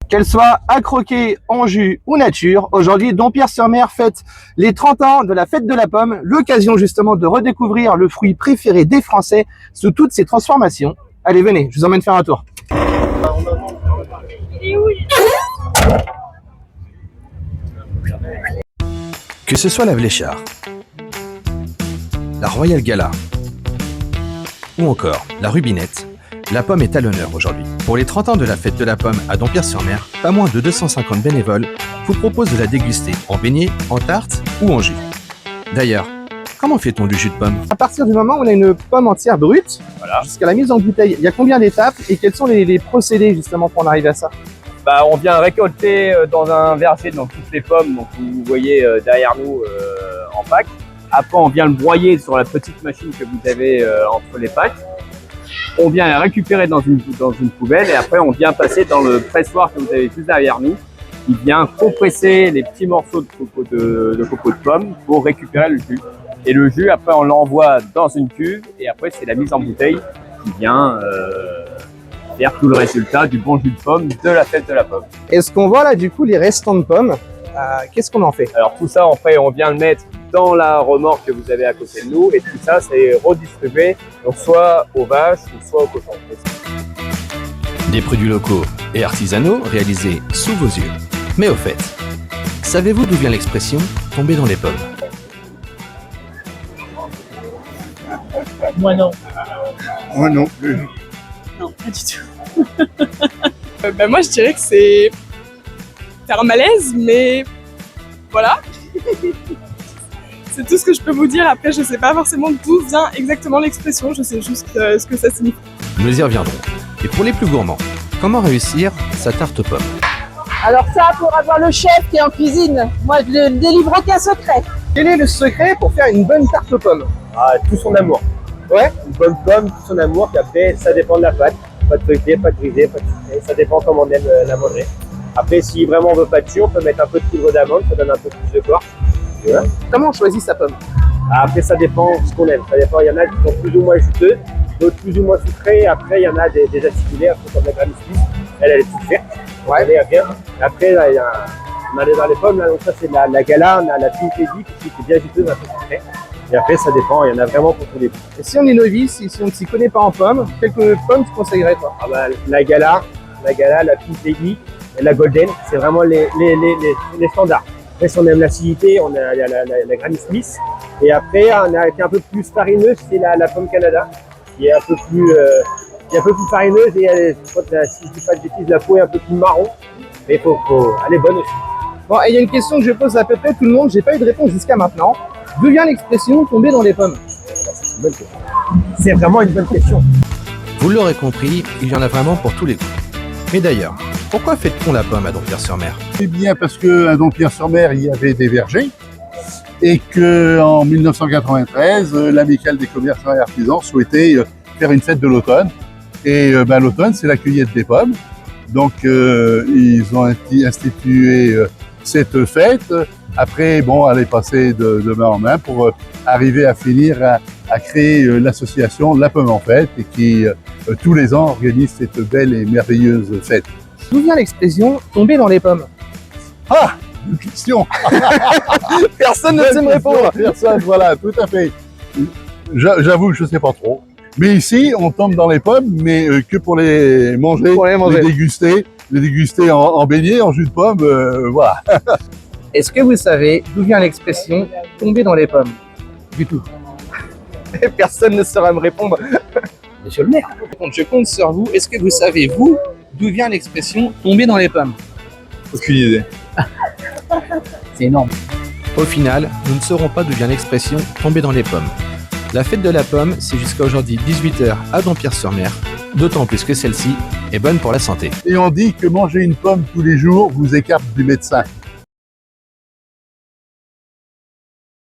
Qu'elle soit à croquer, en jus ou nature, aujourd'hui, Dompierre-sur-Mer fête les 30 ans de la fête de la pomme, l'occasion justement de redécouvrir le fruit préféré des Français sous toutes ses transformations. Allez, venez, je vous emmène faire un tour. Que ce soit la Vléchard, la Royal Gala ou encore la Rubinette, la pomme est à l'honneur aujourd'hui. Pour les 30 ans de la fête de la pomme à Dompierre-sur-Mer, pas moins de 250 bénévoles vous proposent de la déguster en beignet, en tarte ou en jus. D'ailleurs, comment fait-on du jus de pomme? À partir du moment où on a une pomme entière brute, voilà, jusqu'à la mise en bouteille, il y a combien d'étapes et quels sont les procédés justement pour en arriver à ça? On vient récolter dans un verger donc toutes les pommes, donc vous voyez derrière nous en pack. Après, on vient le broyer sur la petite machine que vous avez entre les packs. On vient la récupérer dans une poubelle et après on vient passer dans le pressoir que vous avez juste derrière nous. Il vient compresser les petits morceaux de coco de pomme pour récupérer le jus. Et le jus, après, on l'envoie dans une cuve et après c'est la mise en bouteille qui vient faire tout le résultat du bon jus de pomme de la fête de la pomme. Est-ce qu'on voit là du coup les restants de pommes? Qu'est-ce qu'on en fait? Alors tout ça, après, on vient le mettre dans la remorque que vous avez à côté de nous et tout ça, c'est redistribué donc soit aux vaches ou soit aux cochons. Des produits locaux et artisanaux réalisés sous vos yeux. Mais au fait, savez-vous d'où vient l'expression « tomber dans les pommes » ? Moi non. Moi non plus. Non, pas du tout. Moi je dirais que c'est faire un malaise, mais voilà. C'est tout ce que je peux vous dire. Après, je sais pas forcément d'où vient exactement l'expression, je sais juste ce que ça signifie. Nous y reviendrons. Et pour les plus gourmands, comment réussir sa tarte aux pommes? Alors ça, pour avoir le chef qui est en cuisine, moi je ne délivre aucun secret. Quel est le secret pour faire une bonne tarte aux pommes? Tout son amour. Ouais. Une bonne pomme, tout son amour, puis après ça dépend de la pâte. Pas de feuilleté, pas de grisé, pas de sucré, ça dépend comment on aime la manger. Après, si vraiment on veut pas de jus, on peut mettre un peu de poudre d'amande, ça donne un peu plus de corps. Voilà. Comment on choisit sa pomme? Après, ça dépend de ce qu'on aime. Ça dépend, il y en a qui sont plus ou moins juteuses, d'autres plus ou moins sucrées. Après, il y en a des acidulés, un peu comme la Granny Smith. Elle est toute verte. Ouais. Elle est bien. Après, là, on a dans les pommes, là, donc ça c'est la Gala, on a la Pink Lady qui est bien juteuse, un peu sucrée. Et après, ça dépend, il y en a vraiment pour tous les goûts. Et si on est novice, si on ne s'y connaît pas en pommes, quelques pommes tu conseillerais toi? La Gala, la Pink Lady et la Golden, c'est vraiment les standards. Après, si on aime l'acidité, on a la Granny Smith. Et après, on a qui est un peu plus farineuse, c'est la Pomme Canada, qui est un peu plus farineuse et si je dis pas de bêtises, la peau est un peu plus marron. Mais elle est bonne aussi. Bon, et il y a une question que je pose à peu près tout le monde, j'ai pas eu de réponse jusqu'à maintenant. D'où vient l'expression tomber dans les pommes? C'est une bonne question. C'est vraiment une bonne question. Vous l'aurez compris, il y en a vraiment pour tous les goûts. Mais d'ailleurs, pourquoi fête-t-on la pomme à Dompierre-sur-Mer? C'est bien parce qu'à Dompierre-sur-Mer, il y avait des vergers et qu'en 1993, l'Amicale des commerçants et artisans souhaitait faire une fête de l'automne. Et l'automne, c'est la cueillette des pommes. Donc, ils ont institué cette fête. Après, elle est passée de main en main pour arriver à finir à créer l'association La Pomme en Fête et qui, tous les ans, organise cette belle et merveilleuse fête. D'où vient l'expression tomber dans les pommes? Ah, une question. Personne ne sait me répondre. Personne, voilà, tout à fait. J'avoue, je ne sais pas trop. Mais ici, on tombe dans les pommes, mais que pour les manger, les déguster en beignet, en jus de pomme, voilà. Est-ce que vous savez d'où vient l'expression tomber dans les pommes? Du tout. Personne ne saura me répondre. Monsieur le maire, je compte sur vous. Est-ce que vous savez, vous, d'où vient l'expression tomber dans les pommes? Aucune idée. C'est énorme. Au final, nous ne saurons pas d'où vient l'expression « tomber dans les pommes ». La fête de la pomme, c'est jusqu'à aujourd'hui 18 h à Dompierre-sur-Mer, d'autant plus que celle-ci est bonne pour la santé. Et on dit que manger une pomme tous les jours vous écarte du médecin.